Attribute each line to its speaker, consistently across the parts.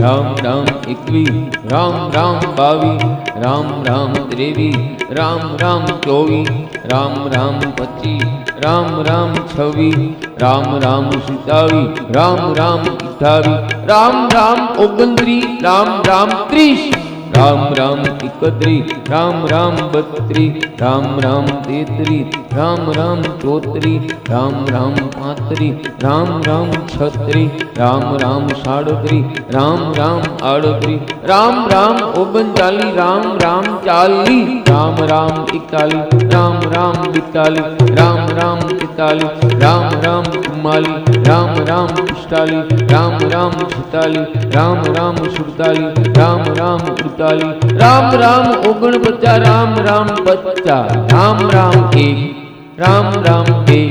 Speaker 1: રામ રામ 21, રામ રામ 22, રામ રામ 23, રામ રામ 24, રામ રામ 25, રામ રામ 26, રામ રામ 27, રામ રામ 28, રામ રામ 29, રામ રામ 30, રામ રામ 31, રામ રામ 32, રામ રામ 33, રામ રામ 34, રામ રામ 35, રામ રામ 36, રામ રામ 37, રામ રામ 38, રામ રામ 39, રામ રામ 40, રામ રામ 41, રામ રામ 42, રામ રામ 43, રામ રામ 44, રામ રામ 45, રામ રામ 46, રામ રામ 47, રામ રામ 48, રામ રામ 49, રામ રામ 50, રામ રામ 1, રામ રામ 2,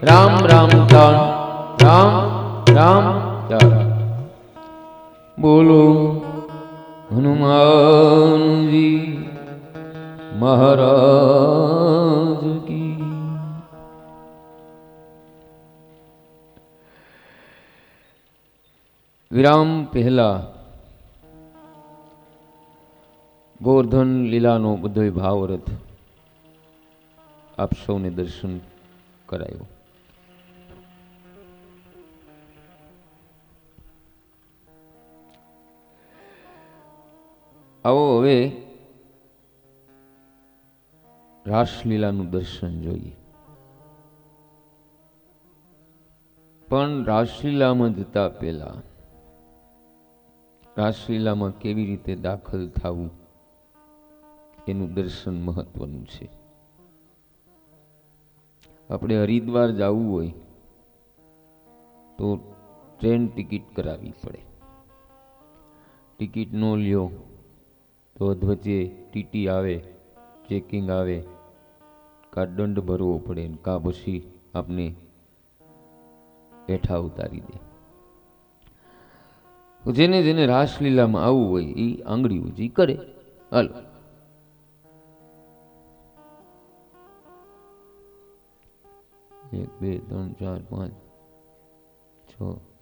Speaker 1: રામ રામ 3, રામ રામ 4. બોલો હનુમાનજી મહારાજ કી. વિરામ પહેલા ગોવર્ધન લીલાનો બધો ભાવરથ આપ સૌને દર્શન કરાયો. આવો હવે રાસલીલાનું દર્શન જોઈએ. પણ રાસલીલામાં જતા પહેલા રાસલીલામાં કેવી રીતે દાખલ થવું એનું દર્શન મહત્વનું છે. આપણે હરિદ્વાર જવું હોય તો ટ્રેન ટિકિટ કરાવવી પડે. ટિકિટ ન લ્યો તો અધવચ્ચે ટીટી આવે, ચેકિંગ આવે, કા દંડ ભરવો પડે, કા પછી આપને હેઠા ઉતારી દે. જેને જેને રાસલીલામાં આવવું હોય એ આંગળી ઊંચી કરે. હાલો, એક, બે, ત્રણ, ચાર, પાંચ, છ,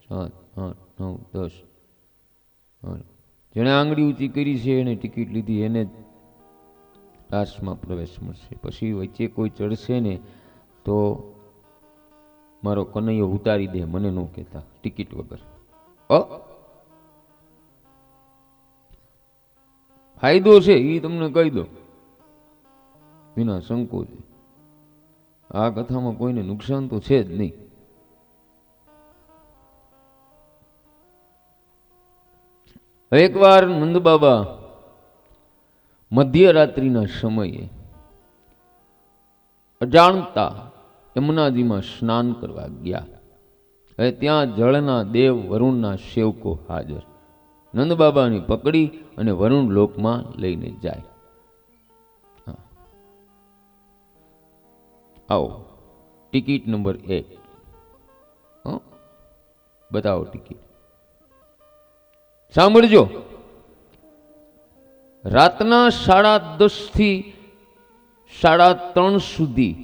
Speaker 1: સાત, આઠ, 9, 10. જેણે આંગળી ઊંચી કરી છે એને ટિકિટ લીધી, એને જ રાસમાં પ્રવેશ મળશે. પછી વચ્ચે કોઈ ચડશે ને તો મારો કનૈયો ઉતારી દે, મને ન કહેતા, ટિકિટ વગર. ફાયદો છે એ તમને કહી દો વિના સંકોચે. આ કથામાં કોઈને નુકસાન તો છે જ નહીં. એકવાર નંદબાબા મધ્યરાત્રિના સમયે અજાણતા યમુનાજીમાં સ્નાન કરવા ગયા. હવે ત્યાં જળના દેવ વરુણના સેવકો હાજર. નંદબાબાને પકડી અને વરુણ લોકમાં લઈને જાય. આવો ટિકિટ નંબર 1. બતાવો ટિકિટ. સાંભળજો, રાતના 10:30 થી 3:30 સુધી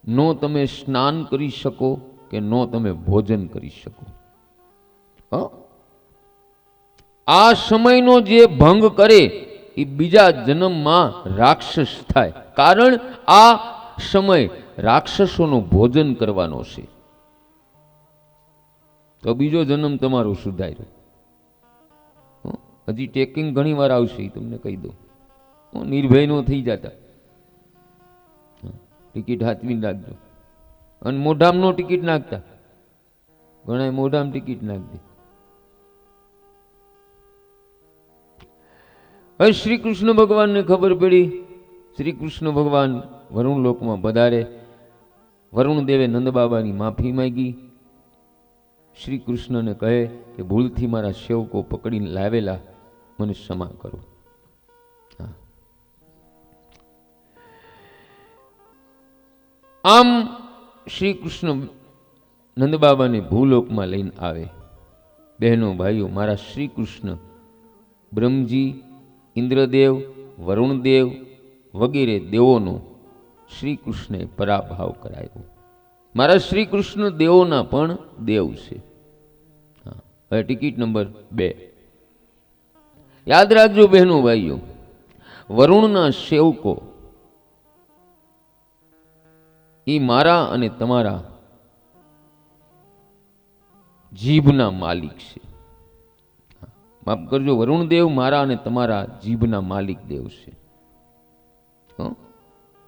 Speaker 1: નો તમે સ્નાન કરી શકો કે નો તમે ભોજન કરી શકો. આ સમયનો જે ભંગ કરે એ બીજા જન્મમાં રાક્ષસ થાય. કારણ આ સમય રાક્ષસોનો ભોજન કરવાનો છે. તો બીજો જન્મ તમારો સુધાર્યો. હજી ટેકિંગ ઘણી વાર આવશે, તમને કહી દઉં. નિર્ભય નો થઈ જતા. ટિકિટ હાથવીને રાખજો. અને મોઢામાં નો ટિકિટ નાખતા. ઘણા મોઢામાં ટિકિટ નાખી. હવે શ્રી કૃષ્ણ ભગવાનને ખબર પડી. શ્રી કૃષ્ણ ભગવાન વરુણ લોકમાં પધારે. વરુણ દેવે નંદબાબાની માફી માંગી. શ્રી કૃષ્ણને કહે કે ભૂલથી મારા સેવકો પકડીને લાવેલા, મને ક્ષમા કરો. આમ શ્રી કૃષ્ણ નંદબાબાને ભૂલોકમાં લઈને આવે. બહેનો ભાઈઓ, મારા શ્રી કૃષ્ણ બ્રહ્મજી, ઇન્દ્રદેવ, વરુણદેવ વગેરે દેવોનો શ્રી કૃષ્ણે પરાભાવ કરાયો. મારા શ્રી કૃષ્ણ દેવોના પણ દેવ છે. હવે ટિકિટ નંબર 2. યાદ રાખજો બહેનો ભાઈઓ, વરુણના સેવકો એ મારા અને તમારા જીભના માલિક છે. માફ કરજો, વરુણ દેવ મારા અને તમારા જીભના માલિક દેવ છે.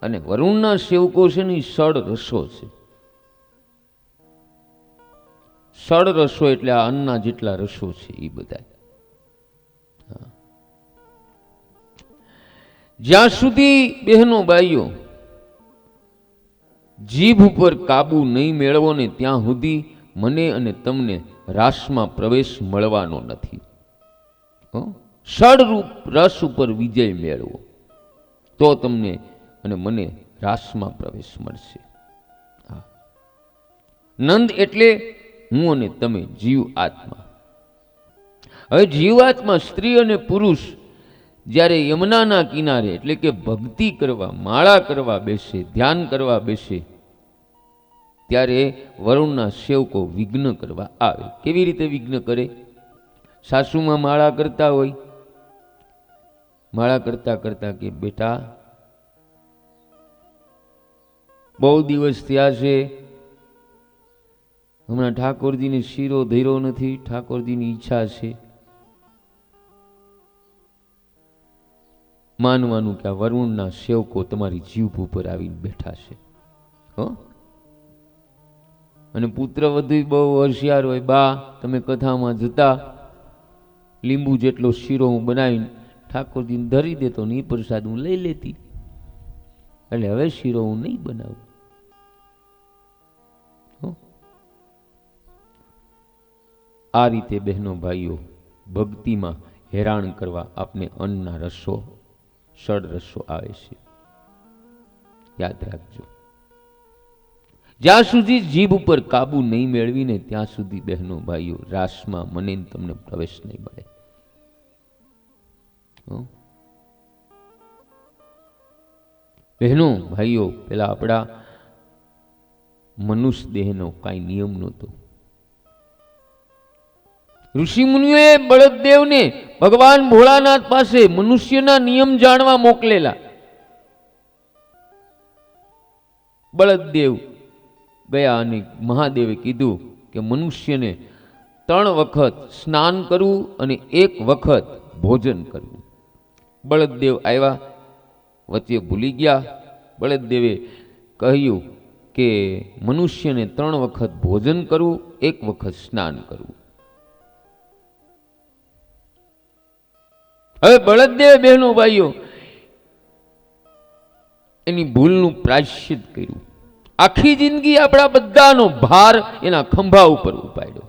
Speaker 1: અને વરુણના સેવકો છે ને ષડ રસો છે. ષડ રસો એટલે આ અન્નના જેટલા રસો છે એ બધા. જ્યાં સુધી બહેનો ભાઈઓ જીભ ઉપર કાબુ નહીં મેળવો ને ત્યાં સુધી મને અને તમને રાસમાં પ્રવેશ મળવાનો નથી. ષડરૂપ રસ ઉપર વિજય મેળવો તો તમને અને મને રાસમાં પ્રવેશ મળશે. નંદ એટલે હું અને તમે, જીવ આત્મા. હવે જીવાત્મા સ્ત્રી અને પુરુષ જ્યારે યમુનાના કિનારે એટલે કે ભક્તિ કરવા, માળા કરવા બેસે, ધ્યાન કરવા બેસે, ત્યારે વરુણના સેવકો વિઘ્ન કરવા આવે. કેવી રીતે વિઘ્ન કરે? સાસુમાં માળા કરતા હોય, માળા કરતા કરતા કે બેટા બહુ દિવસ થયા છે, હમણાં ઠાકોરજીને શીરો ધર્યો નથી, ઠાકોરજીની ઈચ્છા છે. માનવાનું કે આ વરુણના સેવકો તમારી જીભ ઉપર આવીને બેઠા છે. અને પુત્ર વધુ બહુ હોશિયાર હોય, બા તમે કથામાં જતા લીંબુ જેટલો શીરો હું બનાવીને ઠાકોરજીને ધરી દેતો ને એ પ્રસાદ હું લઈ લેતી, એટલે હવે શીરો હું નહીં બનાવું. આ રીતે બહેનો ભાઈઓ ભક્તિમાં હેરાન કરવા આપને અન્નના રસો, ષડ રસો આવે છે. યાદ રાખજો, જ્યાં સુધી જીભ ઉપર કાબુ નહીં મેળવીને ત્યાં સુધી બહેનો ભાઈઓ રાસમાં મને તમને પ્રવેશ નહીં મળે. બહેનો ભાઈઓ, પેલા આપણા મનુષ્ય દેહનો કાંઈ નિયમ નહોતો. ઋષિ મુનિઓએ બળદદેવને ભગવાન ભોળાનાથ પાસે મનુષ્યના નિયમ જાણવા મોકલેલા. બળદદેવ ગયા અને મહાદેવે કીધું કે મનુષ્યને 3 વખત સ્નાન કરવું અને 1 વખત ભોજન કરવું. બળદદેવ આવ્યા, વચ્ચે ભૂલી ગયા. બળદદેવે કહ્યું કે મનુષ્યને 3 વખત ભોજન કરવું, 1 વખત સ્નાન કરવું. હવે બળદદેવે બહેનો ભાઈઓ એની ભૂલનું પ્રાયશ્ચિત કર્યું. આખી જિંદગી આપણા બધાનો ભાર એના ખંભા ઉપર ઉપાડ્યો.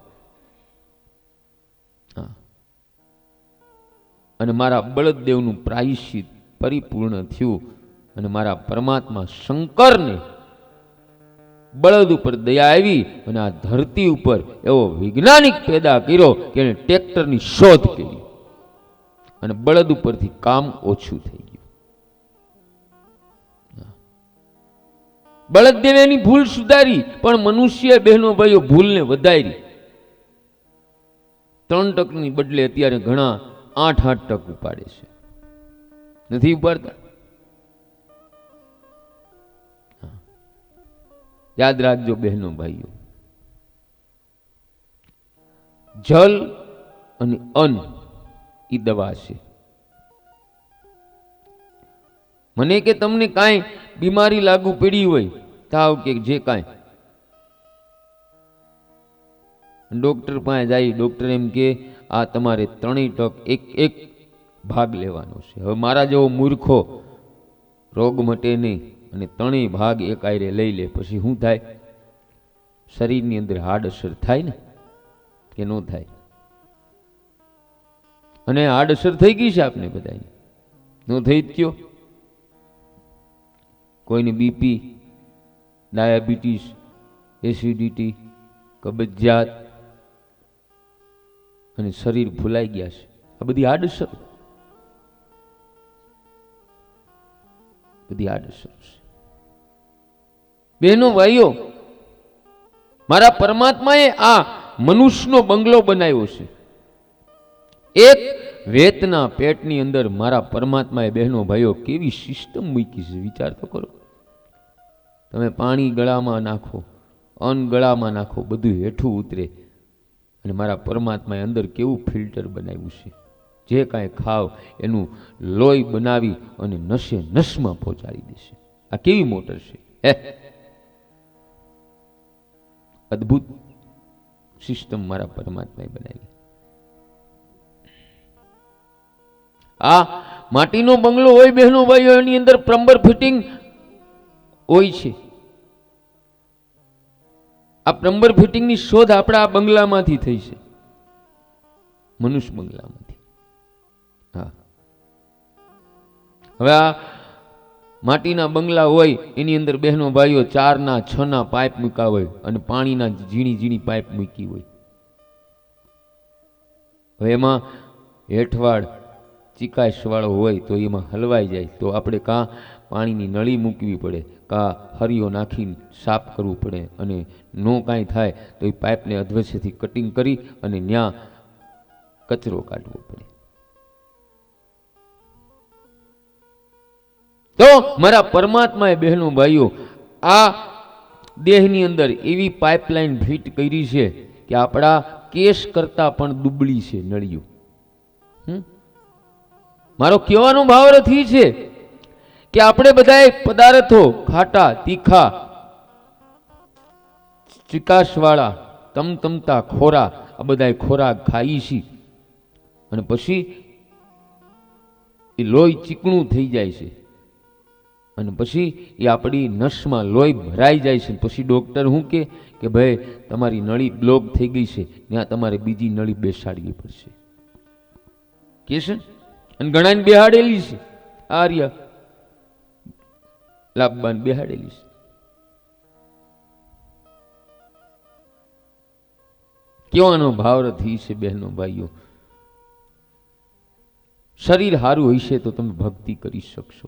Speaker 1: અને મારા બળદદેવનું પ્રાયશ્ચિત પરિપૂર્ણ થયું અને મારા પરમાત્મા શંકરને બળદ ઉપર દયા આવી અને આ ધરતી ઉપર એવો વૈજ્ઞાનિક પેદા કર્યો કે એને ટ્રેક્ટરની શોધ કરી અને બળદ ઉપરથી કામ ઓછું થઈ ગયું. બળદદેવે એની ભૂલ સુધારી, પણ મનુષ્ય બહેનો ભાઈઓ ભૂલને વધારી. 3% બદલે અત્યારે ઘણા 8% ઉપાડે છે, નથી ઉપાડતા. યાદ રાખજો બહેનો ભાઈઓ, જલ અને અન્ન એ દવા છે. મને કે તમને કાંઈ બીમારી લાગુ પડી હોય, તાવ કે જે કાંઈ, ડોક્ટર પાસે જાય, ડોક્ટર એમ કે આ તમારે 3% એક ભાગ લેવાનો છે. હવે મારા જેવો મૂર્ખો રોગ મટે નહીં અને 3 ભાગ એક આયરે લઈ લે, પછી શું થાય? શરીરની અંદર હાડ અસર થાય ને કે ન થાય? અને હાડ અસર થઈ ગઈ છે આપને બધાને, ન થઈ જ કયો? કોઈને બીપી, ડાયાબિટીસ, એસિડિટી, કબજિયાત અને શરીર ભૂલાઈ ગયા છે. આ બધી આડઅસર, બધી આડઅસર છે. બહેનો ભાઈઓ, મારા પરમાત્માએ આ મનુષ્યનો બંગલો બનાવ્યો છે. એક વેતના પેટની અંદર મારા પરમાત્માએ બહેનો ભાઈઓ કેવી સિસ્ટમ મૂકી છે, વિચાર તો કરો. તમે પાણી ગળામાં નાખો, અન્ન ગળામાં નાખો, બધું હેઠું ઉતરે. અને મારા પરમાત્માએ અંદર કેવું ફિલ્ટર બનાવ્યું છે, જે કાંઈ ખાવ એનું લોહી બનાવી અને નસે નસમાં પહોંચાડી દેશે. આ કેવી મોટર છે, હે! અદ્ભુત સિસ્ટમ મારા પરમાત્માએ બનાવી. આ માટીનો બંગલો હોય બહેનો ભાઈઓ, એની અંદર પ્લમ્બર ફિટિંગ હોય છે. આ પ્લમ્બર ફિટિંગની શોધ આપણા આ બંગલામાંથી થઈ છે, મનુષ્ય બંગલામાંથી. હા, હવે આ માટીના બંગલા હોય એની અંદર બહેનો ભાઈઓ 4 ના 6 ના પાઇપ મૂક્યા હોય અને પાણીના ઝીણી ઝીણી પાઇપ મૂકી હોય. હવે એમાં હેઠવાડ ચિકાશવાળો હોય તો એમાં હલવાઈ જાય તો આપણે કાં પાણીની નળી મૂકવી પડે, કાં હરિયો નાખીને સાફ કરવું પડે, અને નો કાંઈ થાય તો એ પાઇપને અધવચ્ચેથી કટિંગ કરી અને ત્યાં કચરો કાઢવો પડે. તો મારા પરમાત્માએ બહેનો ભાઈઓ આ દેહની અંદર એવી પાઇપલાઇન ફિટ કરી છે કે આપણા કેસ કરતા પણ દુબળી છે નળીઓ. મારો કહેવાનો ભાવાર્થ એ છે કે આપણે બધા પદાર્થો ખાટા, તીખા, ચિકાશવાળા, તમતમતા ખોરાક, આ બધા ખોરાક ખાઈ છીએ અને પછી એ લોહી ચીકણું થઈ જાય છે અને પછી એ આપણી નસમાં લોહી ભરાઈ જાય છે. પછી ડૉક્ટર શું કે ભાઈ તમારી નળી બ્લોક થઈ ગઈ છે, ત્યાં તમારે બીજી નળી બેસાડવી પડશે કે છે. અને ઘણાને બેહાડેલી છે, આર્ય લાભબાન બેહાડેલી છે. કેવાનો ભાવાર્થ છે બહેનો ભાઈઓ, શરીર સારું હશે તો તમે ભક્તિ કરી શકશો.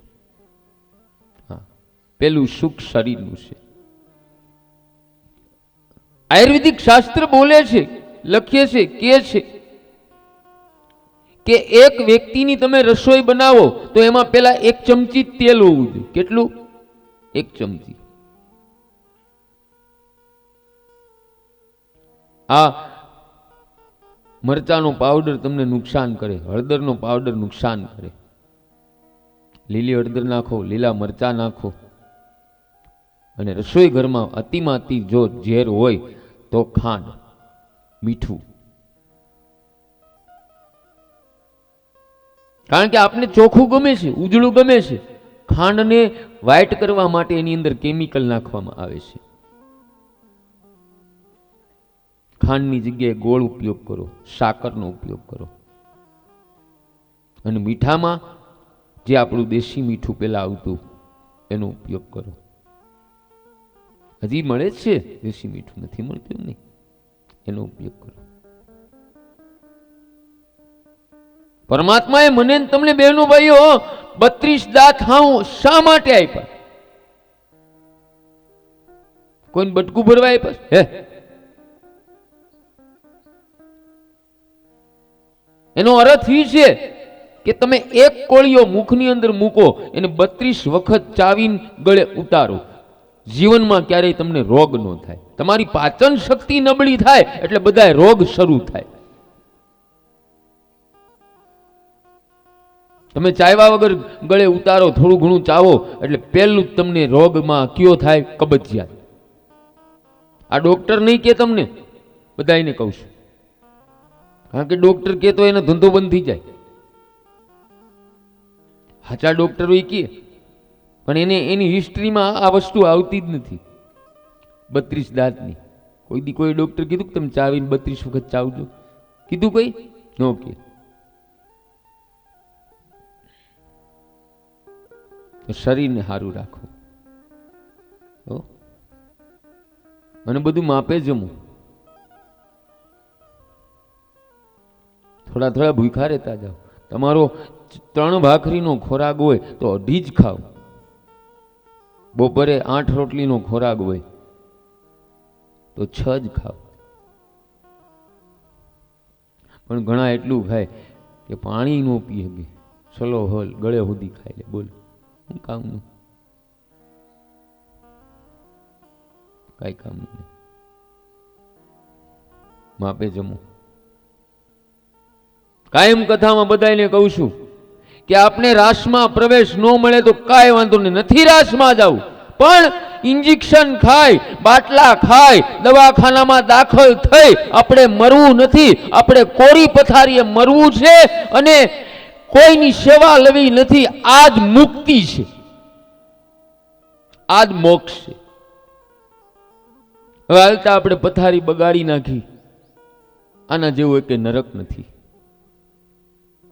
Speaker 1: હા, પેલું સુખ શરીરનું છે. આયુર્વેદિક શાસ્ત્ર બોલે છે, લખે છે, કે છે કે એક વ્યક્તિની તમે રસોઈ બનાવો તો એમાં પેલા 1 ચમચી તેલ હોવું જોઈએ. કેટલું? 1 ચમચી. આ મરચાનો પાવડર તમને નુકસાન કરે, હળદરનો પાવડર નુકસાન કરે. લીલી હળદર નાખો, લીલા મરચા નાખો, અને રસોઈ ઘરમાં અતિમાં અતિ જો ઝેર હોય તો ખાંડ, મીઠું. કારણ કે આપને ચોખ્ખું ગમે છે, ઉજળું ગમે છે. ખાંડને વ્હાઇટ કરવા માટે એની અંદર કેમિકલ નાખવામાં આવે છે. ખાંડની જગ્યાએ ગોળ ઉપયોગ કરો, સાકરનો ઉપયોગ કરો, અને મીઠામાં જે આપણું દેશી મીઠું પેલા આવતું એનો ઉપયોગ કરો. હજી મળે જ છે દેશી મીઠું, નથી મળતું એમ નહીં, એનો ઉપયોગ કરો. પરમાત્માએ મને તમને બહેનો ભાઈઓ 32 દાંત હાઉ શા માટે આપ્યા? કોઈને બટકું ભરવા આપ્યા? હે, એનો અર્થ એ છે કે તમે એક કોળિયો મુખની અંદર મૂકો, એને 32 વખત ચાવીને ગળે ઉતારો, જીવનમાં ક્યારેય તમને રોગ ન થાય. તમારી પાચન શક્તિ નબળી થાય એટલે બધા રોગ શરૂ થાય. તમે ચાવ્યા વગર ગળે ઉતારો, થોડું ઘણું ચાવો એટલે પહેલું તમને રોગમાં કયો થાય? કબજિયાત. આ ડોક્ટર નહીં કે તમને, બધાને કહું છું, કારણ કે ડોક્ટર કે તો એનો ધંધો બંધ થઈ જાય. સાચા ડોક્ટરો એ કહે, પણ એને એની હિસ્ટ્રીમાં આ વસ્તુ આવતી જ નથી. 32 દાંતની કોઈ દી કોઈ ડોક્ટર કીધું કે તમે ચાવીને 32 વખત ચાવજો? કીધું કોઈ? નો કે. શરીરને સારું રાખો અને બધું માપે જમવું. થોડા થોડા ભૂખા રહેતા જાઓ. તમારો 3 ભાખરીનો ખોરાક હોય તો 2.5 જ ખાઓ. બપોરે 8 રોટલીનો ખોરાક હોય તો 6 જ ખાઓ. પણ ઘણા એટલું ખાય કે પાણી ન પી શકે, ચલો હોલ ગળે સુધી ખાઈ લે. બોલ શું કામનું? કઈ કામનું નહીં. માપે જમો. કાયમ કથામાં બધાને કહું છું કે આપને રાસમાં પ્રવેશ ન મળે તો કાંઈ વાંધો નહીં, નથી રાસમાં જવું, પણ ઇન્જેક્શન ખાય, બાટલા ખાય, દવાખાનામાં દાખલ થઈ આપણે મરવું નથી. આપણે કોરી પથારીએ મરવું છે અને કોઈની સેવા લેવી નથી. આ જ મુક્તિ છે, આ જ મોક્ષ છે. હવે હાલતા આપણે પથારી બગાડી નાખી, આના જેવું કે નરક નથી.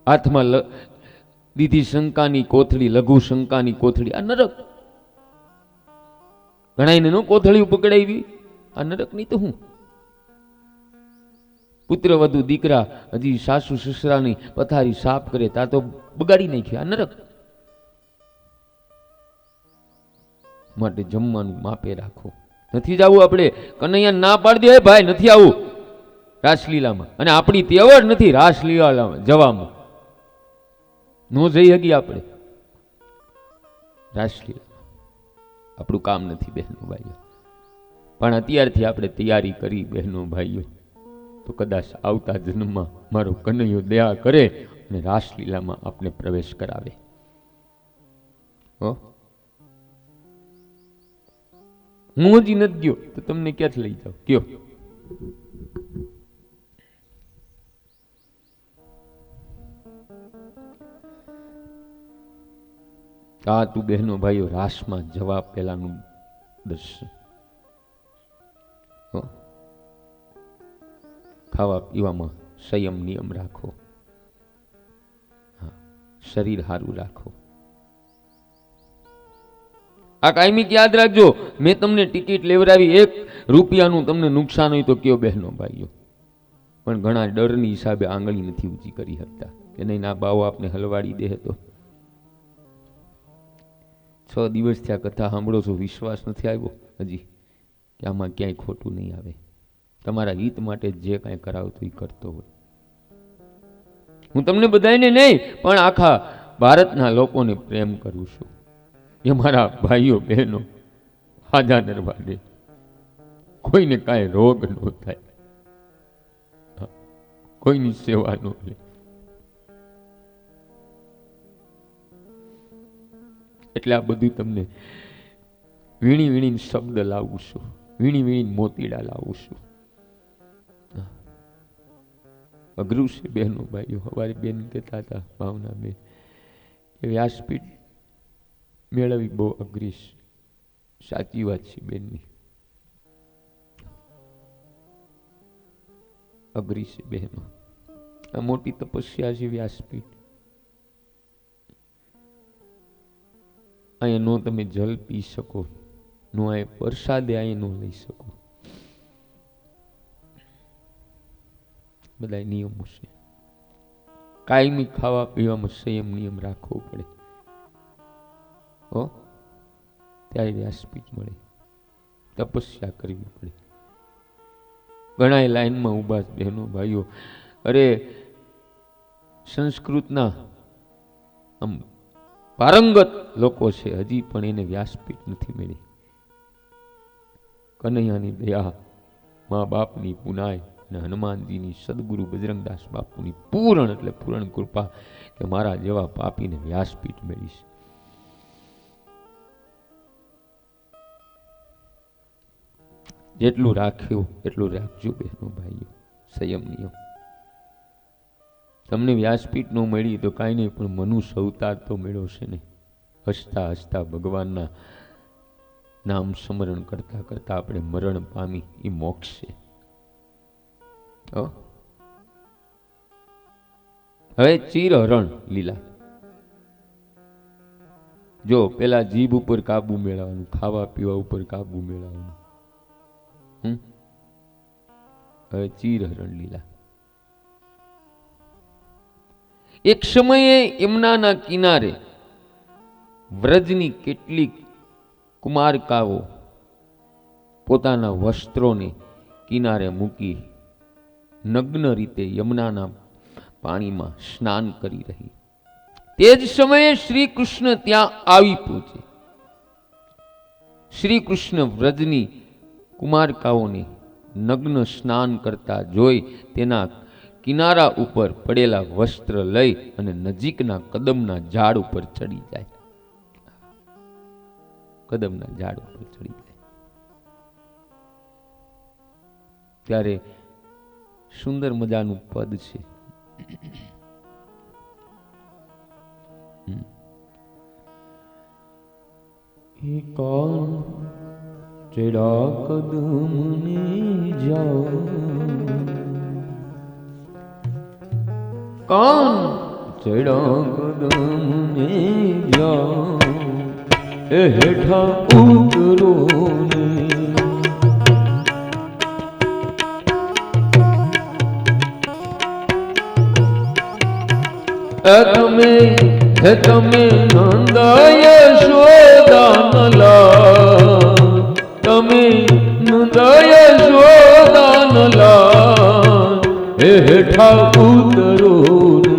Speaker 1: હાથમાં દીધી શંકાની કોથળી, લઘુ શંકાની કોથળી, આ નરક. ઘણાઈને નો કોથળી પકડાવી, આ નરક નહીં તો હું. પુત્ર વધુ દીકરા હજી સાસુ સસરાની પથારી સાફ કરે તા તો બગાડી નાખી, આ નરક. માટે જમવાનું માપે રાખો. નથી જવું આપણે, કનૈયા ના પાડી દે ભાઈ નથી આવું રાસલીલામાં, અને આપણી તેવડ નથી રાસલીલામાં જવામાં. નો જઈ હકી આપણે રાસલીલામાં, આપણું કામ નથી બહેનો ભાઈઓ. પણ અત્યારથી આપણે તૈયારી કરી બહેનો ભાઈઓ, તો કદાચ આવતા જન્મમાં મારો કનૈયો દયા કરે અને રાસલીલામાં આપણે પ્રવેશ કરાવે. હું હજી નથી ગયો તો તમને ક્યાંથી લઈ જાઉં કયો? આ તું બહેનો ભાઈઓ રાસમાં જવા પહેલાનું દર્શન. ખાવા પીવામાં સંયમ નિયમ રાખો, શરીર સારું રાખો. આ કાયમિક યાદ રાખજો, મેં તમને ટિકિટ લેવડાવી, 1 રૂપિયાનું તમને નુકસાન હોય તો કયો બહેનો ભાઈઓ. પણ ઘણા ડરની હિસાબે આંગળી નથી ઊંચી કરી શકતા કે નહીં ના બાવો આપને હલવાડી દે. તો 6 દિવસથી આ કથા સાંભળો છો, વિશ્વાસ નથી આવ્યો હજી કે આમાં ક્યાંય ખોટું નહીં આવે. તમારા હિત માટે જે કાંઈ કરાવતું એ કરતો હોય. હું તમને બધાને નહીં પણ આખા ભારતના લોકોને પ્રેમ કરું છું કે મારા ભાઈઓ બહેનો હાજા દરબારે કોઈને કાંઈ રોગ ન થાય, કોઈની સેવા ન લે. એટલે આ બધું તમને વીણી વીણીને શબ્દ લાવું છું, વીણી વીણીને મોતીડા લાવું છું. અઘરું છે બહેનો ભાઈઓ. હવારે બેન કહેતા હતા ભાવના બેન કે વ્યાસપીઠ મેળવવી બહુ અઘરી છે. સાચી વાત છે બેનની, અઘરી છે બહેનો. આ મોટી તપસ્યા છે વ્યાસપીઠ. અહીંયા નો તમે જલ પી શકો, નો આ પ્રસાદે અહીંયા નો લઈ શકો. બધા નિયમો છે. કાયમી ખાવા પીવામાં સંયમ નિયમ રાખવો પડે. ત્યારે વ્યાસપીઠ મળે. તપસ્યા કરવી પડે. ઘણા લાઈનમાં ઉભા બહેનો ભાઈઓ. અરે સંસ્કૃતના આમ પારંગત લોકો છે, હજી પણ એને વ્યાસપીઠ નથી મળી. કનૈયાની દયા, મા બાપની પુનાય અને હનુમાનજીની, સદગુરુ બજરંગદાસ બાપુની પૂર્ણ એટલે પૂર્ણ કૃપા કે મારા જેવા પાપીને વ્યાસપીઠ મળી છે. જેટલું રાખ્યું એટલું રાખજો બહેનો ભાઈઓ. સંયમ નિયમ. તમને વ્યાસપીઠ નો મળી તો કાંઈ નહીં, પણ મનુષ્ય અવતાર તો મળ્યો છે ને. હસતા હસતા ભગવાનના નામ સ્મરણ કરતા કરતા આપણે મરણ પામી, એ મોક્ષ છે. હવે ચીર હરણ લીલા. જો પેલા જીભ ઉપર કાબુ મેળવવાનું, ખાવા પીવા ઉપર કાબુ મેળવવાનું. હવે ચીર હરણ લીલા. એક સમયે યમુનાના કિનારે વ્રજની કેટલીક કુમારકાઓ પોતાના વસ્ત્રોને કિનારે મૂકી નગ્ન રીતે યમુનાના પાણીમાં સ્નાન કરી રહી. તે જ સમયે શ્રી કૃષ્ણ ત્યાં આવી પહોંચે. શ્રી કૃષ્ણ વ્રજની કુમારકાઓને નગ્ન સ્નાન કરતા જોઈ તેના કિનારા ઉપર પડેલા વસ્ત્ર લઈ અને નજીકના કદમના ઝાડ ઉપર ચડી જાય. કદમના ઝાડ ઉપર ચડી જાય ત્યારે સુંદર મજાનું પદ છે. કોણ ચડા કદમને જાઓ, કોણ ચડા કદમને જાઓ, એ હેઠા ઉતરો ને. તમે નંદ યશોદાનલા, તમે નંદ યશોદાનલા, એ હેઠા ઉતરો ને.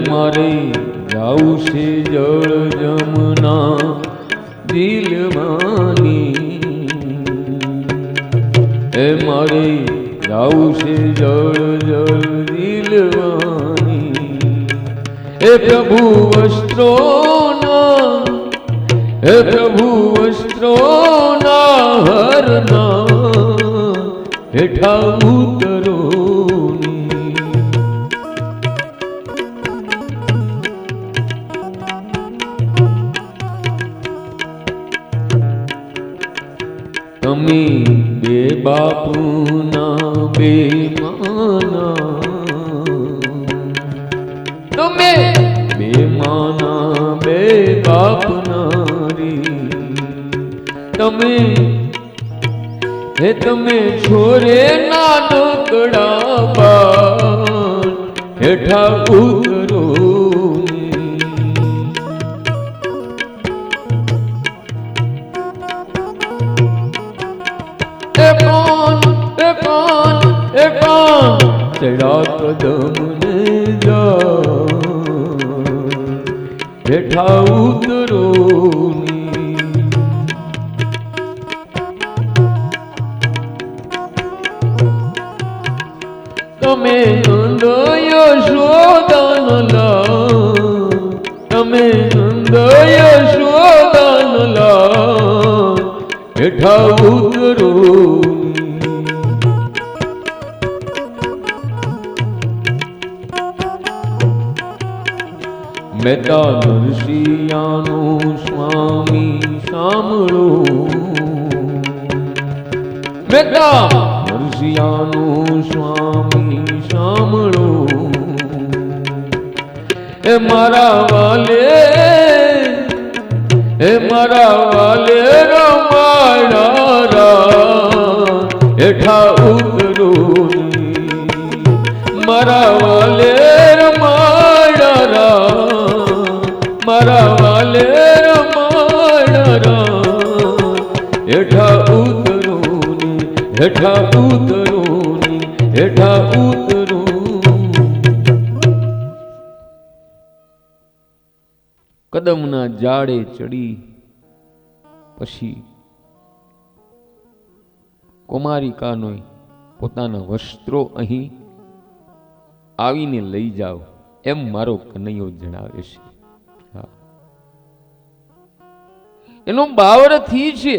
Speaker 1: મારે જાવું છે જળ જમના દિલમાની, મારે જાવું છે જળ જળ દિલવાની. હે પ્રભુ વસ્ત્રોના, હે પ્રભુ વસ્ત્રોના હરના, હેઠા ઉતરો. તમે બે બાપુના બે માના, તમે બે માના બે બાપના રી. તમે હે તમે છોરે નાનકડા બાળ, હેઠા ઉતરો. ચડા કદમને જાઓ, હેઠા ઉતરો. તમે નંદ યશોદાનલા, તમે નંદ યશોદાનલા, હેઠા ઉતરો. મહેતા નરસિંહાનો સ્વામી સાંભળો, મહેતા નરસિંહાનો સ્વામી સાંભળો. એ મારા વાલે, એ મારા વાલે રમાડા, હેઠા ઉતરો. મારા વાલે રમાડા, મારા વાલે રમાડા, હેઠા ઉતરો ને, હેઠા ઉતરો ને, હેઠા ઉતરો. કદમના ઝાડે ચડી પછી કુમારિકાનો પોતાના વસ્ત્રો અહીં આવીને લઈ જાઓ એમ મારો કનૈયો જણાવે છે. એનો ભાવાર્થી છે,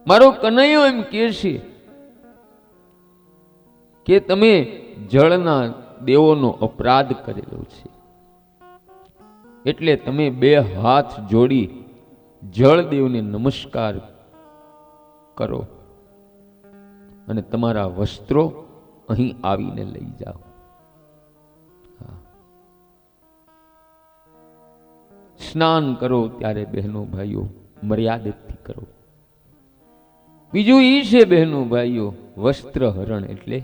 Speaker 1: મારો કનૈયો એમ કહે છે કે તમે જળના દેવોનો અપરાધ કરેલો છે, એટલે તમે બે હાથ જોડી જળદેવને નમસ્કાર કરો અને તમારા વસ્ત્રો અહીં આવીને લઈ જાઓ. સ્નાન કરો ત્યારે બહેનો ભાઈઓ મર્યાદિતથી કરો. બીજું ઈ છે બહેનો ભાઈઓ, વસ્ત્ર હરણ એટલે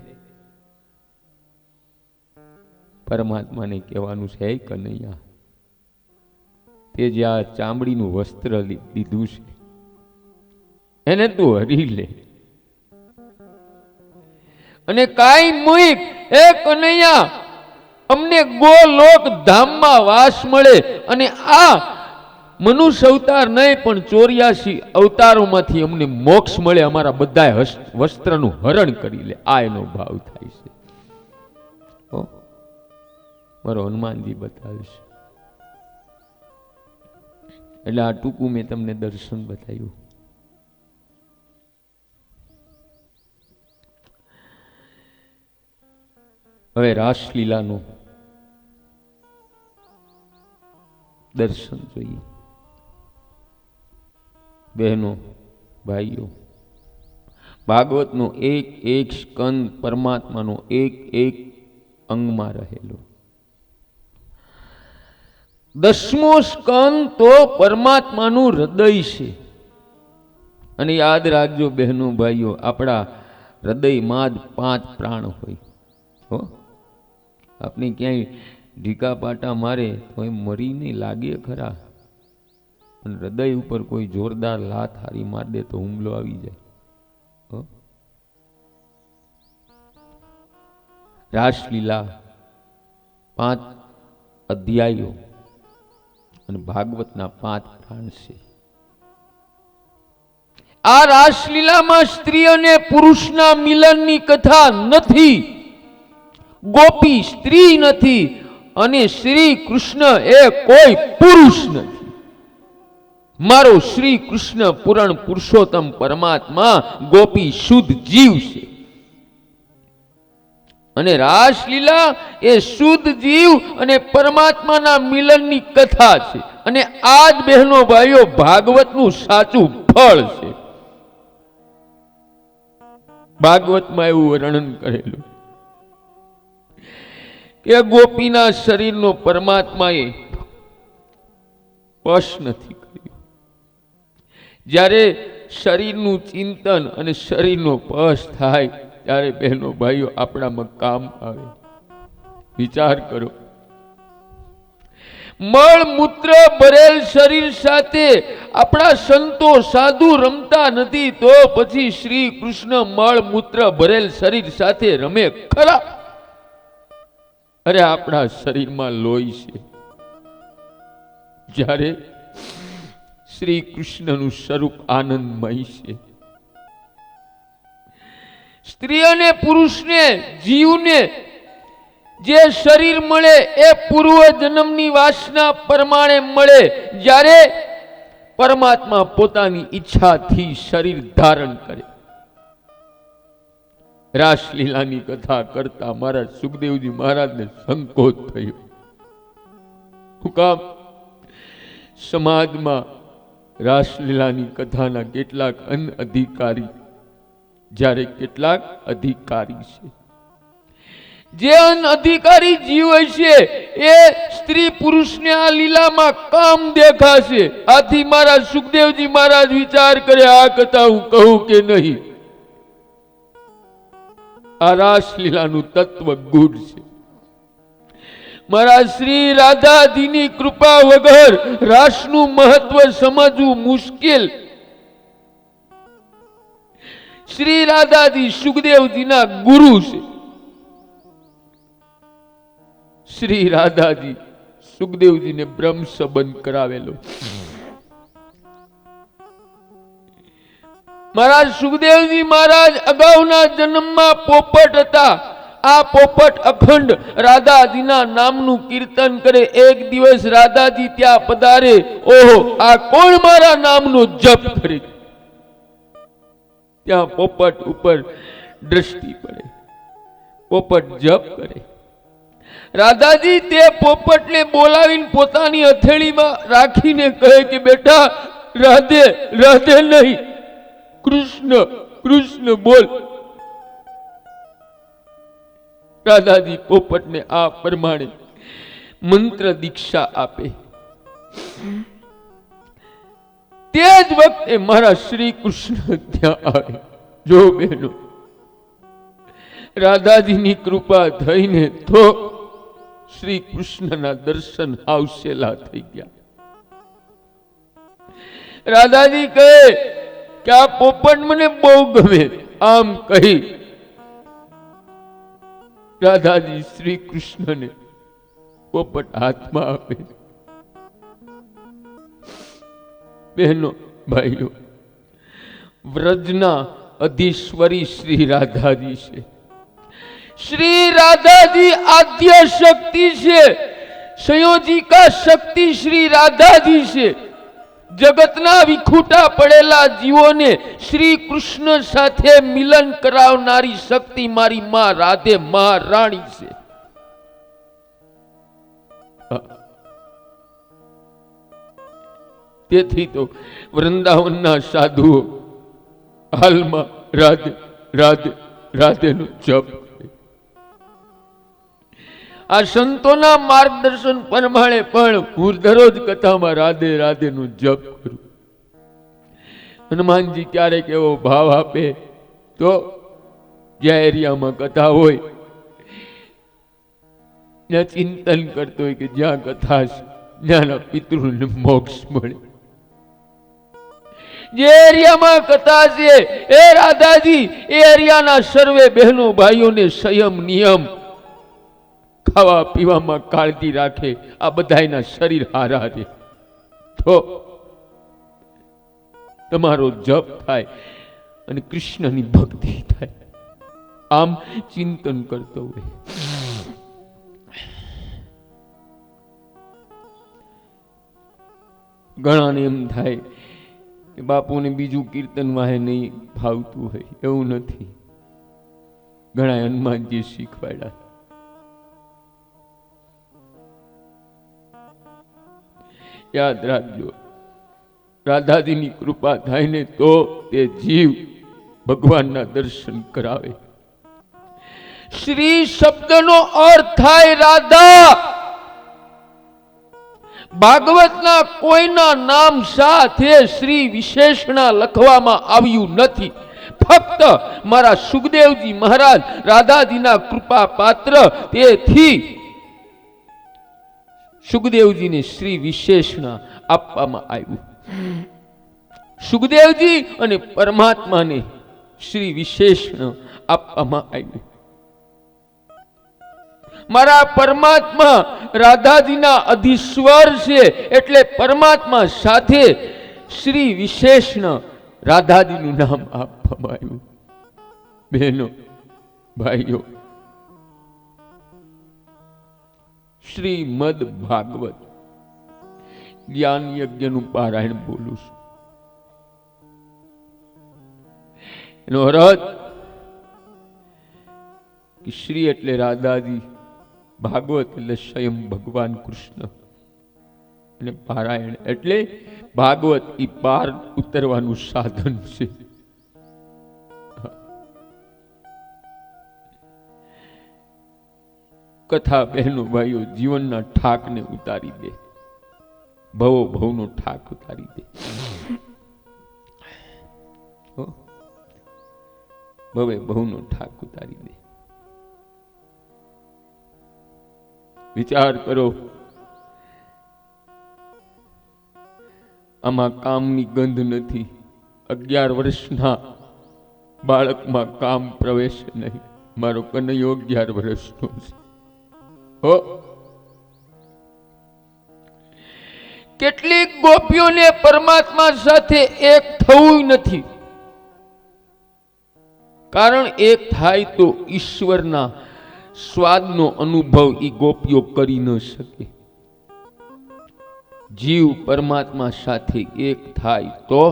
Speaker 1: પરમાત્માને કહેવાનું છે, કનૈયા તે જે આ ચામડીનું વસ્ત્ર દીધું છે એને તું હરી લે અને કાઈ મુઈક એ કનૈયા અમને ગોલોક ધામમાં વાસ મળે અને આ મનુષ્ય અવતાર નહીં પણ 84 અવતારોમાંથી અમને મોક્ષ મળે, અમારા બધા વસ્ત્રનું હરણ કરી લે. આ એનો ભાવ થાય છે. મારો હનુમાનજી બતાવીશ. એટલે આ ટૂંકું મેં તમને દર્શન બતાવ્યું. હવે રાસલીલાનું દર્શન જોઈએ. બહેનો, ભાઈઓ, ભાગવતનો એક એક સ્કંદ પરમાત્માનો એક એક અંગમાં રહેલો. 10મો સ્કંદ તો પરમાત્માનું હૃદય છે. અને યાદ રાખજો બહેનો ભાઈઓ, આપણા હૃદયમાં જ 5 પ્રાણ હોય. હો, આપણે ક્યાંય ઢીકા પાટા મારે તો એ મરીને લાગે ખરા, પણ હૃદય ઉપર કોઈ જોરદાર લાત હારી માર દે તો હુમલો આવી જાય. રાસલીલા 5 અધ્યાયો અને ભાગવતના 5 પ્રાણ છે. આ રાસલીલામાં સ્ત્રી અને પુરુષના મિલનની કથા નથી. ગોપી સ્ત્રી નથી અને શ્રી કૃષ્ણ એ કોઈ પુરુષ નથી. મારો શ્રી કૃષ્ણ પૂરણ પુરુષોત્તમ પરમાત્મા ગોપી શુદ્ધ જીવ છે. અને રાસલીલા એ શુદ્ધ જીવ અને પરમાત્માના મિલનની કથા છે. અને આ જ બહેનો ભાઈઓ ભાગવતનું સાચું ફળ છે. ભાગવતમાં એવું વર્ણન કરેલું કે ગોપીના શરીરનો પરમાત્માએ સ્પર્શ નથી કર્યો. જ્યારે શરીરનું ચિંતન અને શરીરનો સ્પર્શ થાય ત્યારે બહેનો ભાઈઓ આપણામાં કામ આવે. વિચાર કરો, મળ મૂત્ર ભરેલ શરીર સાથે આપણા સંતો સાધુ રમતા નથી, તો પછી શ્રી કૃષ્ણ મળ મૂત્ર ભરેલ શરીર સાથે રમે ખરા? અરે આપણા શરીરમાં લોહી છે. જ્યારે શ્રી કૃષ્ણનું સ્વરૂપ આનંદમય છે. સ્ત્રી અને પુરુષને, જીવને જે શરીર મળે એ પૂર્વ જન્મની વાસના પ્રમાણે મળે. જ્યારે પરમાત્મા પોતાની ઈચ્છાથી શરીર ધારણ કરે. રાસલીલાની કથા કરતા મારા સુખદેવજી મહારાજને સંકોચ થયો. હું કામ? સમાજમાં રાસલીલાની કથાના કેટલાક અનઅધિકારી, જ્યારે કેટલાક અધિકારી છે. જે અનઅધિકારી જીવ છે એ સ્ત્રી પુરુષને આ લીલામાં કામ દેખાશે. આથી મારા સુખદેવજી મહારાજ વિચાર કરે, આ કથા હું કહું કે નહીં? આ રાસલીલાનું તત્વ ગૂઢ છે. મારા શ્રી રાધાજીની કૃપા વગર રાસનું મહત્વ સમજવું મુશ્કેલ. શ્રી રાધાજી સુખદેવજીના ગુરુ છે. શ્રી રાધાજી સુખદેવજીને બ્રહ્મ સંબંધ કરાવેલો. મહારાજ સુખદેવજી મહારાજ અગાઉના જન્મમાં પોપટ હતા. આ પોપટ અખંડ રાધાજીના નામનું કીર્તન કરે. એક દિવસ રાધાજી ત્યાં પધારે. ઓહો, આ કોણ મારા નામનો જપ કરે? ત્યાં પોપટ ઉપર દ્રષ્ટિ પડે. પોપટ જપ કરે. રાધાજી તે પોપટને બોલાવીને પોતાની હથેળીમાં રાખીને કહે કે બેટા, રાધે રાધે નહીં, કૃષ્ણ કૃષ્ણ બોલ. રાધાજી પોપટને આ પ્રમાણે મંત્ર દીક્ષા આપે. તે જ વખતે મારા શ્રી કૃષ્ણ ત્યાં આવે. જો બહેનો, રાધાજીની કૃપા થઈને તો શ્રી કૃષ્ણના દર્શન હાવસેલા થઈ ગયા. રાધાજી કહે કે આ પોપટ મને બહુ ગમે. આમ કહી રાધાજી શ્રી કૃષ્ણને પોપટ હાથમાં આપે. બહેનો ભાઈઓ, વ્રજના અધીશ્વરી શ્રી રાધાજી છે. શ્રી રાધાજી આદ્ય શક્તિ છે, સંયોજિકા શક્તિ શ્રી રાધાજી છે. જગતના વિખૂટા પડેલા જીવોને શ્રી કૃષ્ણ સાથે મિલન કરાવનારી શક્તિ મારી માં રાધે મહારાણી છે. તેથી તો વૃંદાવનના સાધુઓ હાલમાં રાધે રાધે રાધેનો જપ. આ સંતોના માર્ગદર્શન પ્રમાણે પણ હું દરરોજ કથામાં રાધે રાધેનો જપ કરું. હનુમાનજી ક્યારેક એવો ભાવ આપે તો જ્યાં એરિયામાં કથા હોય ત્યાં ચિંતન કરતો હોય કે જ્યાં કથા છે ત્યાંના પિતૃને મોક્ષ મળે. જે એરિયામાં કથા છે એ રાધાજી એ એરિયાના સર્વે બહેનો ભાઈઓને સંયમ નિયમ, ખાવા પીવામાં કાળજી રાખે. આ બધાયના શરીર હારા રહે તો તમારો જપ થાય અને કૃષ્ણની ભક્તિ થાય. આમ ચિંતન કરતો હોય. ઘણાને એમ થાય કે બાપુને બીજું કીર્તન વાહે નહીં ફાવતું હોય. એવું નથી. ઘણા હનુમાનજી શીખવાડ્યા. યાદ રાખજો, રાધાજીની કૃપા થાય ને તો તે જીવ ભગવાનના દર્શન કરાવે. શ્રી શબ્દનો અર્થ થાય રાધા. ભાગવતના કોઈના નામ સાથે શ્રી વિશેષણા લખવામાં આવ્યું નથી. ફક્ત મારા સુખદેવજી મહારાજ રાધાજીના કૃપા પાત્ર, તેથી સુખદેવજીને શ્રી વિશેષણા આપવામાં આવ્યું. સુખદેવજી અને પરમાત્માને શ્રી વિશેષણ આપવામાં આવ્યું. મારા પરમાત્મા રાધાજીના અધીશ્વર છે, એટલે પરમાત્મા સાથે શ્રી વિશેષણ રાધાજીનું નામ આપવામાં આવ્યું. બહેનો ભાઈઓ, શ્રીમદ ભાગવત જ્ઞાન યજ્ઞનું પારાયણ બોલું છું. એનો અર્થ કે શ્રી એટલે રાધાજી, ભાગવત એટલે સ્વયં ભગવાન કૃષ્ણ, અને પારાયણ એટલે ભાગવત ઈ પાર ઉતરવાનું સાધન છે. કથા બહેનો ભાઈઓ જીવનના ઠાકને ઉતારી દે, ભવો ભવનો ઠાક ઉતારી દે. ભવે ભવનો ઠાક ઉતારી દે. વિચાર કરો, આમાં કામની ગંધ નથી. 11 વર્ષના બાળકમાં કામ પ્રવેશ નહીં. મારો કનૈયો 11 વર્ષનો છે. કેટલીક ગોપીઓને પરમાત્મા સાથે એક થવું નથી. કારણ એક થાય તો ઈશ્વરના સ્વાદનો અનુભવ ઈ ગોપીઓ કરી ન શકે. જીવ પરમાત્મા સાથે એક થાય તો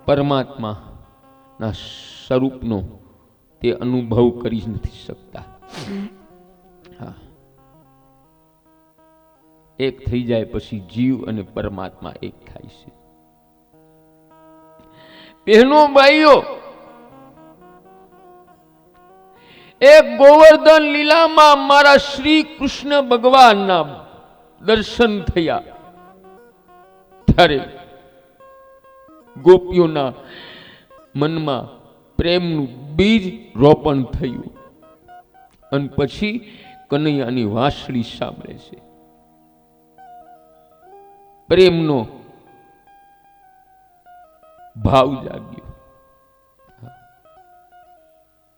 Speaker 1: પરમાત્માના સ્વરૂપનો તે અનુભવ કરી નથી શકતા. હા, એક થઈ જાય પછી જીવ અને પરમાત્મા એક થાય છે. બહેનો ભાઈઓ, એક ગોવર્ધન લીલામાં મારા શ્રી કૃષ્ણ ભગવાનના દર્શન થયા. ત્યારે ગોપીઓના મનમાં પ્રેમનું બીજ રોપણ થયું. અને પછી કનૈયાની વાંસળી સાંભળે છે. પ્રેમનો ભાવ જાગ્યો,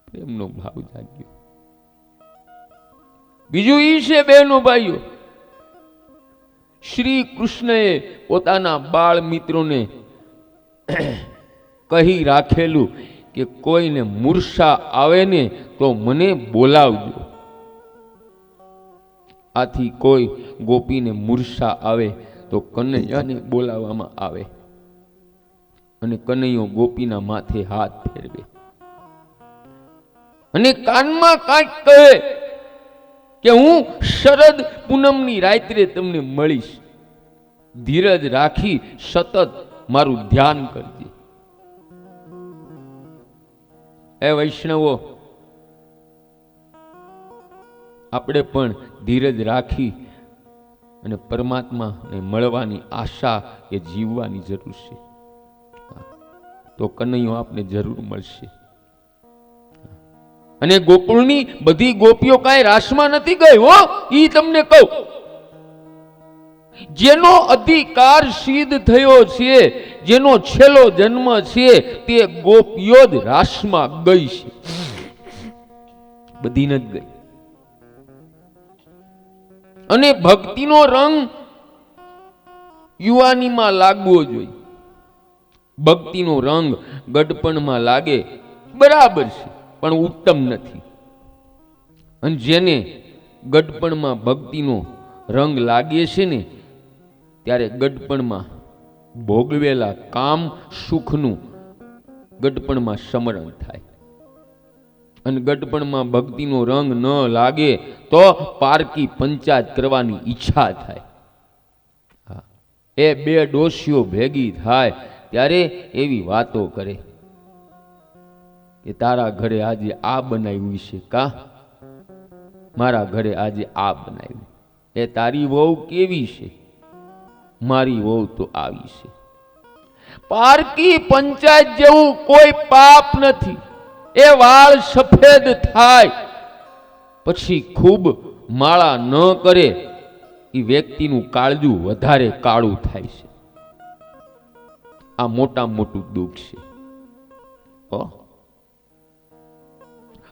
Speaker 1: પ્રેમનો ભાવ જાગ્યો. બીજું ઈ છે બહેનો ભાઈઓ, શ્રી કૃષ્ણએ પોતાના બાળ મિત્રોને કહી રાખેલું કે કોઈને મૂર્છા આવે ને તો મને બોલાવજો. આથી કોઈ ગોપીને મૂર્છા આવે તો કનૈયાને બોલાવવામાં આવે અને કનૈયો ગોપીના માથે હાથ ફેરવે અને કાનમાં કાંઈક કહે કે હું શરદ પૂનમની રાત્રે તમને મળીશ, ધીરજ રાખી સતત મારું ધ્યાન કરજે. એ વૈષ્ણવો, આપણે પણ ધીરજ રાખી અને પરમાત્માને મળવાની આશા એ જીવવાની જરૂર છે. તો કનૈયો આપને જરૂર મળશે. અને ગોકુળની બધી ગોપીઓ કાંઈ રાસમાં નથી ગઈ હો, ઈ તમને કહું. જેનો અધિકાર સિદ્ધ થયો છે, જેનો છેલ્લો જન્મ છે, તે ગોપીઓ જ રાસમાં ગઈ છે, બધી નથી ગઈ. અને ભક્તિનો રંગ યુવાનીમાં લાગવો જોઈએ. ભક્તિનો રંગ ગડપણમાં લાગે બરાબર છે, પણ ઉત્તમ નથી. અને જેને ગડપણમાં ભક્તિનો રંગ લાગે છે ને, ત્યારે ગડપણમાં ભોગવેલા કામ સુખનું ગડપણમાં સમરણ થાય. અને ગડપણમાં ભક્તિનો રંગ ન લાગે તો પારકી પંચાયત કરવાની ઈચ્છા થાય. એ બે ડોશીઓ ભેગી થાય ત્યારે એવી વાતો કરે કે તારા ઘરે આજે આ બનાવ્યું છે કા, મારા ઘરે આજે આ બનાવ્યું. એ તારી વહુ કેવી છે, મારી વહુ તો આવી છે. પારકી પંચાયત જેવું કોઈ પાપ નથી. એ વાળ સફેદ થાય પછી ખૂબ માળા ન કરે એ વ્યક્તિનું કાળજું વધારે કાળું થાય છે. આ મોટા મોટું દુઃખ છે.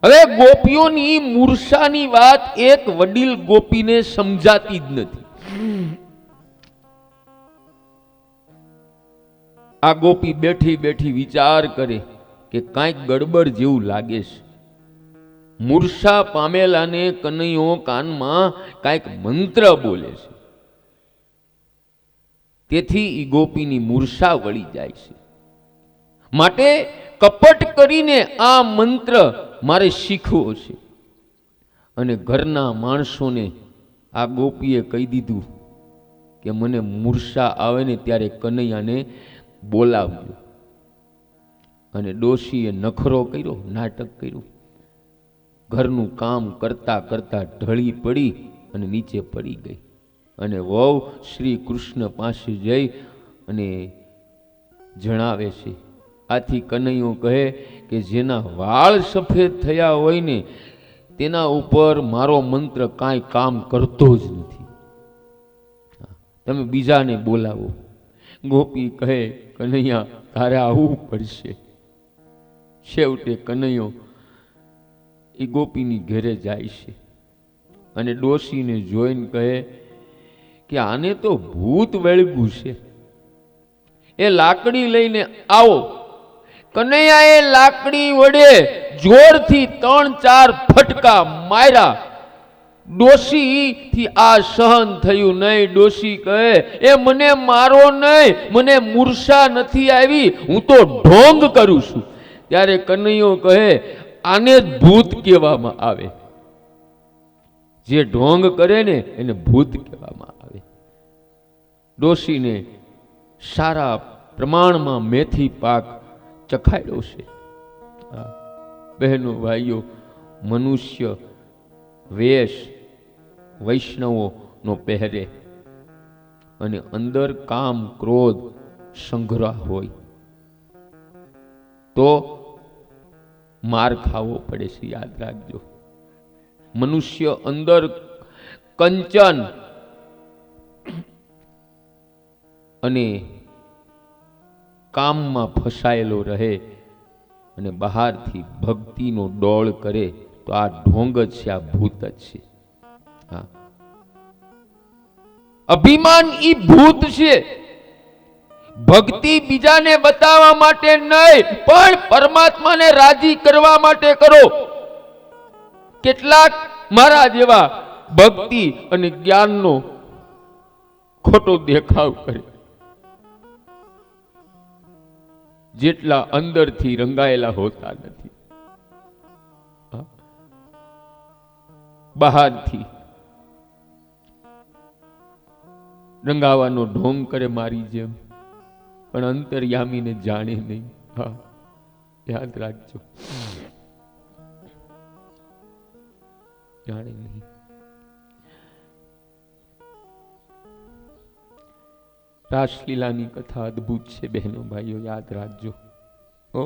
Speaker 1: હવે ગોપીઓની મૂર્છાની વાત એક વડીલ ગોપીને સમજાતી જ નથી. આ ગોપી બેઠી બેઠી વિચાર કરે કે કાંઈક ગડબડ જેવું લાગે છે. મૂર્છા પામેલાને કનૈયો કાનમાં કાંઈક મંત્ર બોલે છે. તેથી એ ગોપીની મૂર્છા વળી જાય છે. માટે કપટ કરીને આ મંત્ર મારે શીખવો છે. અને ઘરના માણસોને આ ગોપીએ કહી દીધું કે મને મૂર્છા આવે ને ત્યારે કનૈયાને બોલાવજો. અને ડોશીએ નખરો કર્યો, નાટક કર્યું. ઘરનું કામ કરતા કરતા ઢળી પડી અને નીચે પડી ગઈ. અને વહુ શ્રી કૃષ્ણ પાસે જઈ અને જણાવે છે. આથી કનૈયો કહે કે જેના વાળ સફેદ થયા હોય ને તેના ઉપર મારો મંત્ર કાંઈ કામ કરતો જ નથી, તમે બીજાને બોલાવો. ગોપી કહે કનૈયા તારે આવવું પડશે. છેવટે કનૈયો એ ગોપીની ઘરે જાય છે અને ડોશીને જોઈને કહે કે આને તો ભૂત વળગ્યું છે, એ લાકડી લઈને આવો. કનૈયાએ લાકડી વડે જોરથી 3-4 ફટકા માર્યા. ડોશી થી આ સહન થયું નહીં. ડોશી કહે એ મને મારો નહીં, મને મૂર્છા નથી આવી, હું તો ઢોંગ કરું છું. ત્યારે કનૈયો કહે આને જ ભૂત કહેવામાં આવે. જે ઢોંગ કરે ને એને ભૂત કહેવામાં આવે. ડોશીને સારા પ્રમાણમાં મેથી પાક ચખાડ્યો છે. બહેનો ભાઈઓ, મનુષ્ય વેશ વૈષ્ણવોનો પહેરે અને અંદર કામ ક્રોધ સંગ્રહ હોય તો માર ખાવો પડે છે. યાદ રાખજો. મનુષ્ય અંદર કંચન અને કામમાં ફસાયેલો રહે અને બહારથી ભક્તિનો ડોળ કરે તો આ ઢોંગ જ છે, આ ભૂત જ છે. હા, અભિમાન ઈ ભૂત છે. ભક્તિ બીજાને બતાવવા માટે નહીં, પણ પરમાત્માને રાજી કરવા માટે કરો. કેટલાક મારા જેવા ભક્તિ અને જ્ઞાનનો ખોટો દેખાવ કરે, જેટલા અંદરથી રંગાયેલા હોતા નથી. બહારથી રંગાવાનો ઢોંગ કરે મારી જેમ, પણ અંતર્યામીને જાણે નહીં. હા, યાદ રાખજો, જાણે નહીં. રાસલીલાની કથા અદ્ભુત છે બહેનો ભાઈઓ, યાદ રાખજો. ઓ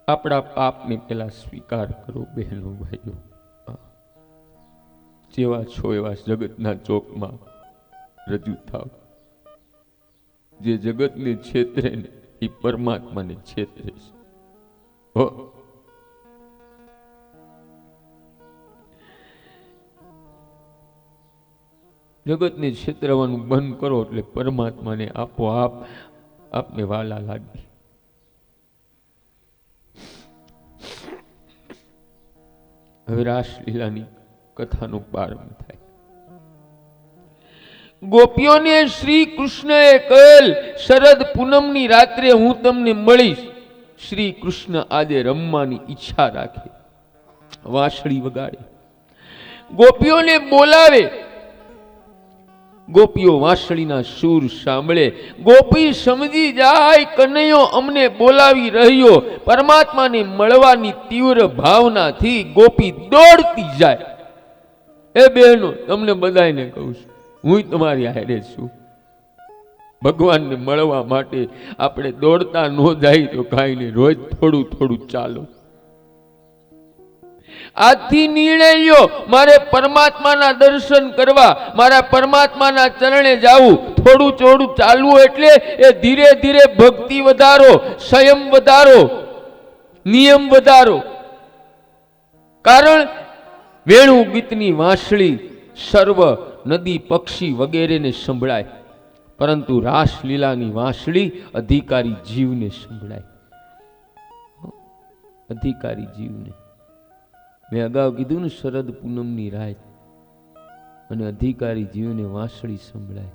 Speaker 1: આપણા પાપને પેલા સ્વીકાર કરો બહેનો ભાઈઓ. જેવા છો એવા જગતના ચોકમાં રજૂ થાવ. જે જગતને છેતરે ને એ પરમાત્માને છેતરે છે. જગતને છેતરવાનું બંધ કરો એટલે પરમાત્માને આપોઆપ આપને વાલા લાગી. હવે રાસલીલાની કથાનો પ્રારંભ થાય. ગોપીઓને શ્રી કૃષ્ણએ કહેલ, શરદ પૂનમની રાત્રે હું તમને મળીશ. શ્રી કૃષ્ણ આજે રમવાની ઈચ્છા રાખે, વાંસળી વગાડે, ગોપીઓને બોલાવે. ગોપીઓ વાંસળીના સૂર સાંભળે, ગોપી સમજી જાય કનૈયો અમને બોલાવી રહ્યો. પરમાત્માને મળવાની તીવ્ર ભાવનાથી ગોપી દોડતી જાય. એ બહેનો, તમને બધાને કહું છું, હું તમારી હારે છું. ભગવાનને મળવા માટે આપણે દોડતા ન જાય તો કાંઈ નહીં, રોજ થોડું થોડું ચાલો. આજથી નિર્ણય લ્યો, મારે પરમાત્માના દર્શન કરવા, મારા પરમાત્માના ચરણે જાવું. થોડું થોડું ચાલવું એટલે એ ધીરે ધીરે ભક્તિ વધારો, સંયમ વધારો, નિયમ વધારો. કારણ વેણુ ગીતની વાંસળી સર્વ નદી પક્ષી વગેરેને સંભળાય, પરંતુ રાસલીલાની વાંસળી અધિકારી જીવને સંભળાય. અધિકારી જીવને. મેં અગાઉ કીધું ને, શરદ પૂનમની રાત અને અધિકારી જીવને વાંસળી સંભળાય.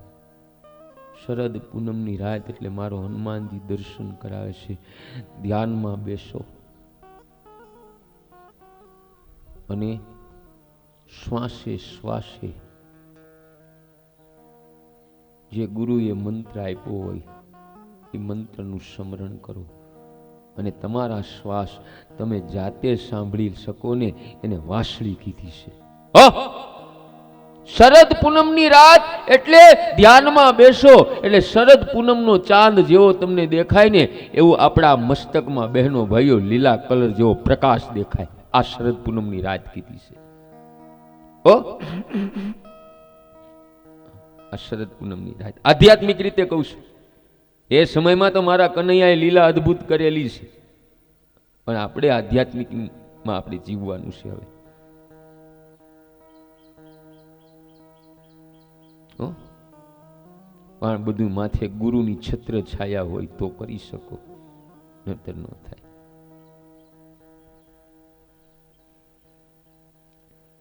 Speaker 1: શરદ પૂનમની રાત એટલે મારો હનુમાનજી દર્શન કરાવે છે. ધ્યાનમાં બેસો અને શ્વાસે શ્વાસે જે ગુરુએ મંત્ર આપ્યો હોય એ મંત્રનું સ્મરણ કરો અને તમારા શ્વાસ તમે જાતે સાંભળી શકો ને, એને વાંસળી કીધી છે. શરદ પૂનમની રાત એટલે ધ્યાનમાં બેસો એટલે શરદ પૂનમનો ચાંદ જેવો તમને દેખાય ને, એવું આપણા મસ્તકમાં બહેનો ભાઈઓ લીલા કલર જેવો પ્રકાશ દેખાય. આ શરદ પૂનમની રાત કીધી છે. આ શરદ પૂનમની રાત આધ્યાત્મિક રીતે કહું છું. એ સમયમાં તો મારા કનૈયાએ લીલા અદ્ભુત કરેલી છે, પણ આપણે આધ્યાત્મિકમાં આપણે જીવવાનું છે. હવે પણ બધું માથે ગુરુની છત્ર છાયા હોય તો કરી શકો, નહીતર ન થાય.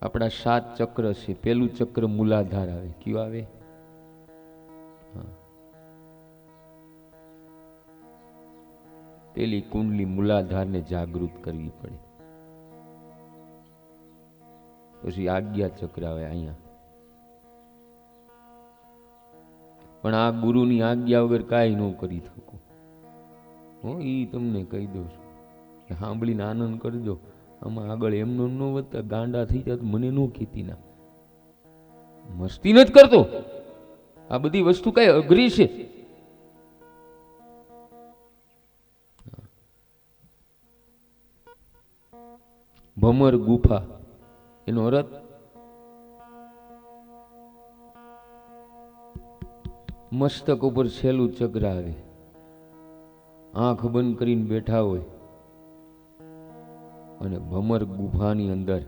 Speaker 1: આપણા 7 ચક્ર છે. પેલું ચક્ર મૂલાધાર આવે. કયું આવે? પેલી કુંડલી મૂલાધારને જાગૃત કરવી પડે. પછી આજ્ઞા ચક્ર આવે અહીંયા. પણ આ ગુરુની આજ્ઞા વગર કાંઈ ન કરી શકો. હું એ તમને કહી દઉં છું કે સાંભળીને આનંદ કરજો. આમાં આગળ એમનો ન વધતા ગાંડા થઈ જાય મને ન કીધી ના, મસ્તી નથી કરતો. આ બધી વસ્તુ કઈ અઘરી છે. ભમર ગુફા એનો અર્થ મસ્તક ઉપર છેલ્લું ચક્ર આવે, આંખ બંધ કરીને બેઠા હોય અને ભમર ગુફાની અંદર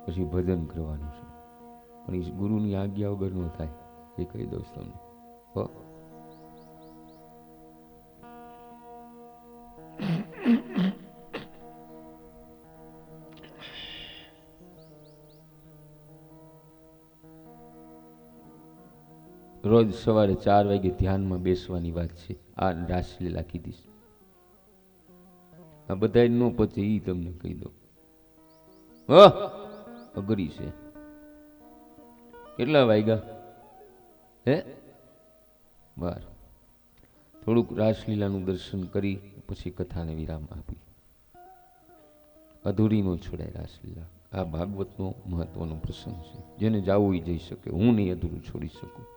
Speaker 1: પછી ભજન કરવાનું છે, પણ એ ગુરુની આજ્ઞા વગર ન થાય, એ કહી દઉં તમને. રોજ સવારે 4 વાગે ધ્યાનમાં બેસવાની વાત છે. આ રાસલીલા કીધી, આ બધા ન પચે એ તમને કહી દઉં. અઘરી છે. કેટલા વાગ્યા? હે 12. થોડુંક રાસલીલાનું દર્શન કરી પછી કથાને વિરામ આપી. અધૂરી નો છોડાય રાસલીલા. આ ભાગવતનો મહત્વનો પ્રસંગ છે, જેને જાવું એ જઈ શકે. હું નહીં અધૂરું છોડી શકું.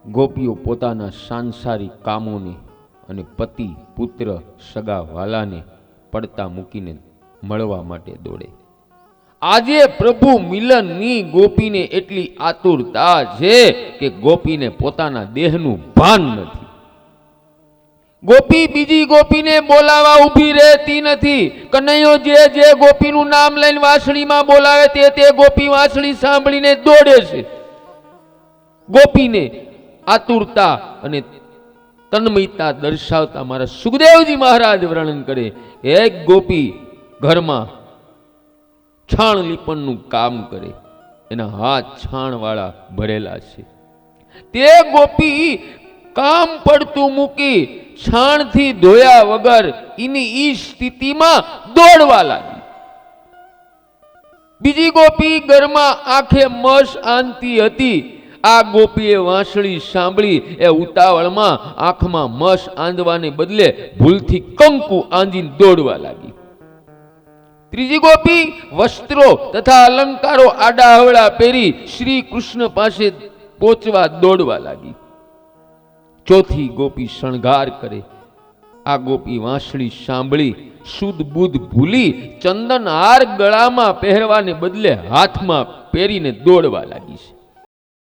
Speaker 1: ગોપીઓ પોતાના સાંસારિક કામોને અને પતિ પુત્ર સગા વાલાને પડતા મૂકીને મળવા માટે દોડે. આજે પ્રભુ મિલનની ગોપીને એટલી આતુરતા છે કે ગોપીને પોતાના દેહનું ભાન નથી. ગોપી બીજી ગોપીને બોલાવા ઊભી રહેતી નથી. કનૈયો જે ગોપીનું નામ લઈને વાંસળીમાં બોલાવે તે ગોપી વાંસળી સાંભળીને દોડે છે. ગોપીને આતુરતા અને તન્મયતા દર્શાવતા મારા સુખદેવજી મહારાજ વર્ણન કરે. એક ગોપી ઘરમાં છાણ લીપણનું કામ કરે, એના હાથ છાણ વાળા ભરેલા છે. તે ગોપી કામ પડતું મૂકી છાણથી ધોયા વગર એની ઈ સ્થિતિમાં દોડવા લાગી. બીજી ગોપી ઘરમાં આંખે મસ આંતી હતી. આ ગોપીએ વાંસળી સાંભળી એ ઉતાવળમાં આંખમાં મસ આંદવાને બદલે ભૂલથી કંકુ આંજીને દોડવા લાગી. ત્રીજી ગોપી વસ્ત્રો તથા અલંકારો આડા અવળા પહેરી શ્રી કૃષ્ણ પાસે પહોંચવા દોડવા લાગી. ચોથી ગોપી શણગાર કરે. આ ગોપી વાંસળી સાંભળી શુદ્ધ બુદ્ધ ભૂલી ચંદન હાર ગળામાં પહેરવાને બદલે હાથમાં પહેરીને દોડવા લાગી છે.